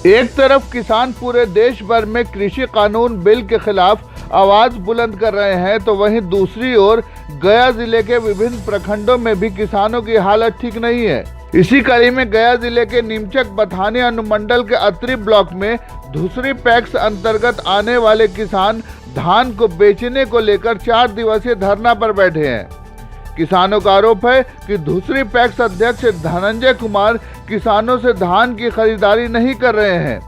एक तरफ किसान पूरे देश भर में कृषि कानून बिल के खिलाफ आवाज बुलंद कर रहे हैं, तो वहीं दूसरी ओर गया जिले के विभिन्न प्रखंडों में भी किसानों की हालत ठीक नहीं है। इसी कड़ी में गया जिले के नीमचक बथानी अनुमंडल के अतरी ब्लॉक में धुसरी पैक्स अंतर्गत आने वाले किसान धान को बेचने को लेकर 4 दिवसीय धरना पर बैठे हैं। किसानों का आरोप है कि धुसरी पैक्स अध्यक्ष धनंजय कुमार किसानों से धान की खरीदारी नहीं कर रहे हैं।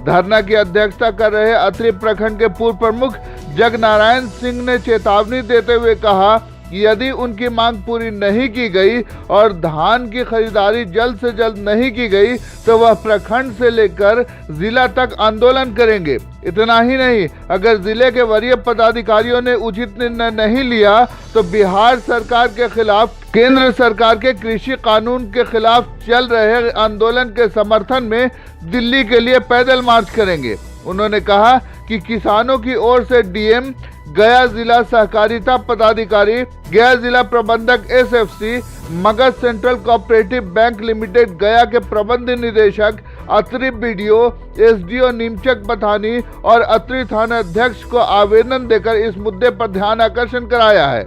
धरना की अध्यक्षता कर रहे अतरी प्रखंड के पूर्व प्रमुख जगनारायण सिंह ने चेतावनी देते हुए कहा कि यदि उनकी मांग पूरी नहीं की गई और धान की खरीदारी जल्द से जल्द नहीं की गई तो वह प्रखंड से लेकर जिला तक आंदोलन करेंगे। इतना ही नहीं, अगर जिले के वरीय पदाधिकारियों ने उचित निर्णय नहीं लिया तो बिहार सरकार के खिलाफ केंद्र सरकार के कृषि कानून के खिलाफ चल रहे आंदोलन के समर्थन में दिल्ली के लिए पैदल मार्च करेंगे। उन्होंने कहा कि किसानों की ओर से डीएम, गया जिला सहकारिता पदाधिकारी, गया जिला प्रबंधक SFC, Magadh central cooperative bank limited गया के प्रबंध निदेशक, अतरी बीडीओ, एसडीओ नीमचक बथानी और अतरी थाना अध्यक्ष को आवेदन देकर इस मुद्दे पर ध्यान आकर्षण कराया है।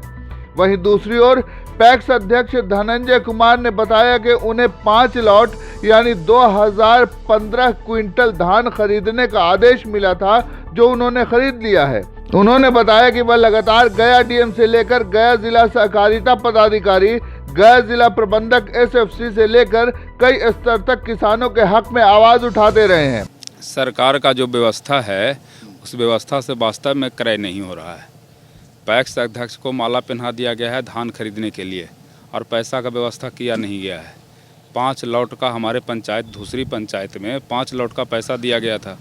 वहीं दूसरी ओर पैक्स अध्यक्ष धनंजय कुमार ने बताया कि उन्हें 5 लॉट यानी 2015 क्विंटल धान खरीदने का आदेश मिला था, जो उन्होंने खरीद लिया है। उन्होंने बताया कि वह लगातार गया डीएम से लेकर गया जिला सहकारिता पदाधिकारी, गया जिला प्रबंधक एसएफसी से लेकर कई स्तर तक किसानों के हक में आवाज उठाते रहे हैं। सरकार का जो व्यवस्था है उस व्यवस्था से वास्तव में क्रय नहीं हो रहा है। पैक्स अध्यक्ष को माला पहना दिया गया है धान खरीदने के लिए और पैसा का व्यवस्था किया नहीं गया है। 5 लॉट का हमारे पंचायत दूसरी पंचायत में 5 लॉट का पैसा दिया गया था,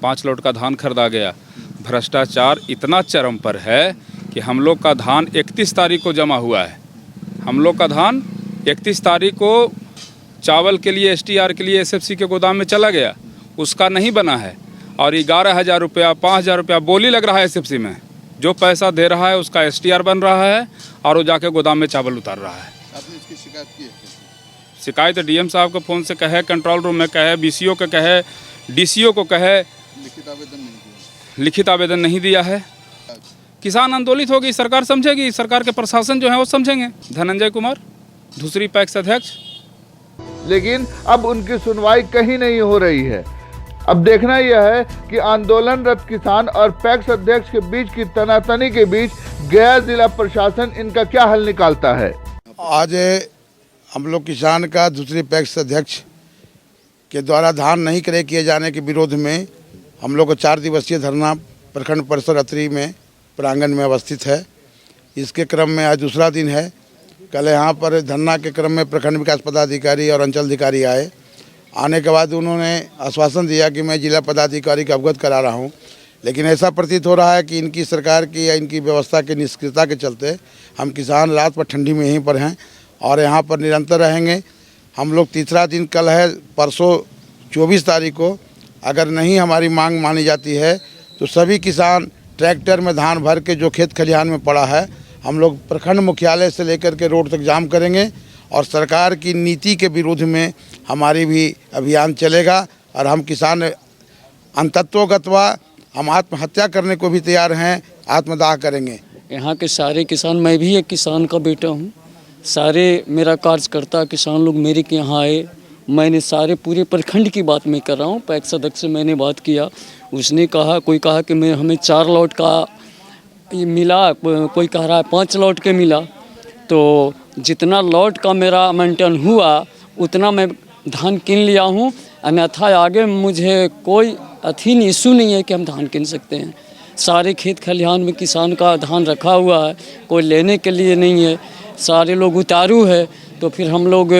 5 लॉट का धान खरीदा गया। भ्रष्टाचार इतना चरम पर है कि हम लोग का धान 31 तारीख को जमा हुआ है। हम लोग का धान 31 तारीख को चावल के लिए एसटीआर के लिए एसएफसी के गोदाम में चला गया, उसका नहीं बना है और 11,000 रुपया 5,000 रुपया बोली लग रहा है एसएफसी में। जो पैसा दे रहा है उसका एसटीआर बन रहा है और वो जाके गोदाम में चावल उतार रहा है। आपने इसकी शिकायत की है? शिकायत डीएम साहब को फ़ोन से कहे, कंट्रोल रूम में कहे, बीसीओ को कहे, डीसीओ को कहे, लिखित आवेदन नहीं दिया है। किसान आंदोलित होगी, सरकार समझेगी, सरकार के प्रशासन जो है वो समझेंगे। धनंजय कुमार धुसरी पैक्स अध्यक्ष। लेकिन अब उनकी सुनवाई कहीं नहीं हो रही है। अब देखना यह है कि आंदोलनरत किसान और पैक्स अध्यक्ष के बीच की तनातनी के बीच गया जिला प्रशासन इनका क्या हल निकालता है। आज हम लोग किसान का दूसरी पैक्स अध्यक्ष के द्वारा धान नहीं क्रय किए जाने के विरोध में हम लोग को 4 दिवसीय धरना प्रखंड परिसर अतरी में प्रांगण में अवस्थित है। इसके क्रम में आज दूसरा दिन है। कल यहाँ पर धरना के क्रम में प्रखंड विकास पदाधिकारी और अंचल अधिकारी आए। आने के बाद उन्होंने आश्वासन दिया कि मैं जिला पदाधिकारी को अवगत करा रहा हूँ, लेकिन ऐसा प्रतीत हो रहा है कि इनकी सरकार की या इनकी व्यवस्था की निष्क्रियता के चलते हम किसान रात पर ठंडी में यहीं पर हैं और यहाँ पर निरंतर रहेंगे। हम लोग तीसरा दिन कल है, परसों 24 तारीख को अगर नहीं हमारी मांग मानी जाती है तो सभी किसान ट्रैक्टर में धान भर के जो खेत खलिहान में पड़ा है हम लोग प्रखंड मुख्यालय से लेकर के रोड तक जाम करेंगे और सरकार की नीति के विरोध में हमारी भी अभियान चलेगा और हम किसान अंतत्वगतवा हम आत्महत्या करने को भी तैयार हैं, आत्मदाह करेंगे। यहाँ के सारे किसान, मैं भी एक किसान का बेटा हूँ, सारे मेरा कार्यकर्ता किसान लोग मेरे के यहाँ आए। मैंने सारे पूरे प्रखंड की बात मैं कर रहा हूँ। पैक्स अध्यक्ष से मैंने बात किया, उसने कहा, कोई कहा कि मैं हमें 4 लॉट का मिला, कोई कह रहा है 5 लॉट के मिला। तो जितना लॉट का मेरा मेंटेन हुआ उतना मैं धान किन लिया हूँ, अन्यथा आगे मुझे कोई अथीन इशू नहीं है कि हम धान किन सकते हैं। सारे खेत खलिहान में किसान का धान रखा हुआ है, कोई लेने के लिए नहीं है, सारे लोग उतारू है। तो फिर हम लोग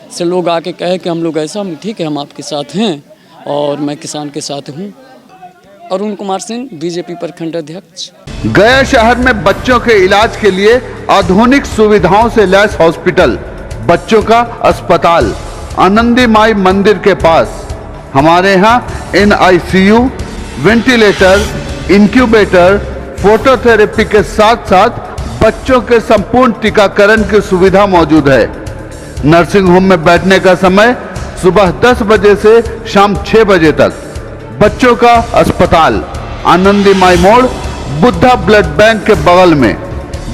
से लोग आके कहे कि हम लोग ऐसा, ठीक है हम आपके साथ हैं और मैं किसान के साथ हूँ। अरुण कुमार सिंह, बीजेपी प्रखंड अध्यक्ष। गया शहर में बच्चों के इलाज के लिए आधुनिक सुविधाओं से लैस हॉस्पिटल, बच्चों का अस्पताल आनंदी माई मंदिर के पास। हमारे यहाँ NICU, वेंटिलेटर, इंक्यूबेटर, फोटोथेरेपी के साथ साथ बच्चों के संपूर्ण टीकाकरण की सुविधा मौजूद है। नर्सिंग होम में बैठने का समय सुबह 10 बजे से शाम 6 बजे तक। बच्चों का अस्पताल आनंदी माई मोड़ बुद्धा ब्लड बैंक के बगल में,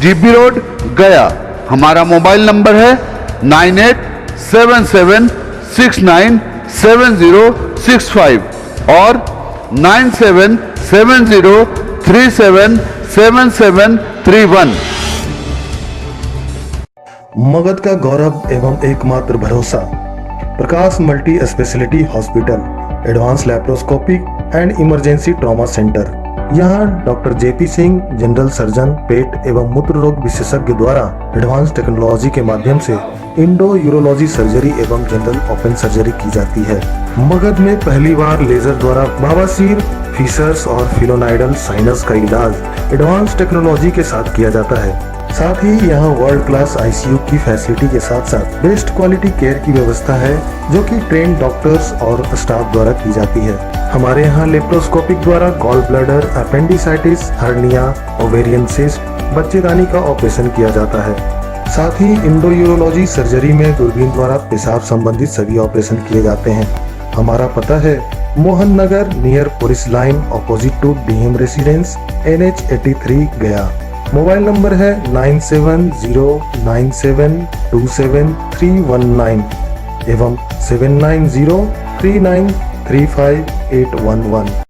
जीबी रोड, गया। हमारा मोबाइल नंबर है 9877697065 और 9770377731। मगध का गौरव एवं एकमात्र भरोसा Prakash multi speciality hospital, advance laparoscopic and emergency trauma centre. यहाँ doctor JP Singh, general surgeon, पेट एवं मूत्र रोग विशेषज्ञ द्वारा एडवांस टेक्नोलॉजी के माध्यम से इंडो यूरोलॉजी सर्जरी एवं जनरल ओपन सर्जरी की जाती है। मगध में पहली बार लेजर द्वारा बवासीर, फीसर्स और फिलोनाइडल साइनस का इलाज एडवांस टेक्नोलॉजी के साथ किया जाता है। साथ ही यहाँ वर्ल्ड क्लास आईसीयू की फैसिलिटी के साथ साथ बेस्ट क्वालिटी केयर की व्यवस्था है, जो कि ट्रेन डॉक्टर्स और स्टाफ द्वारा की जाती है। हमारे यहाँ लेप्रोस्कोपिक द्वारा gall bladder, appendicitis, hernia, ovarian cyst, बच्चेदानी का ऑपरेशन किया जाता है। साथ ही इंडो यूरोलॉजी सर्जरी में दूरबीन द्वारा पेशाब संबंधित सभी ऑपरेशन किए जाते हैं। हमारा पता है Mohan Nagar, near police line, opposite to DM residence, NH 83 गया। मोबाइल नंबर है 9709727319 एवं 7903935811।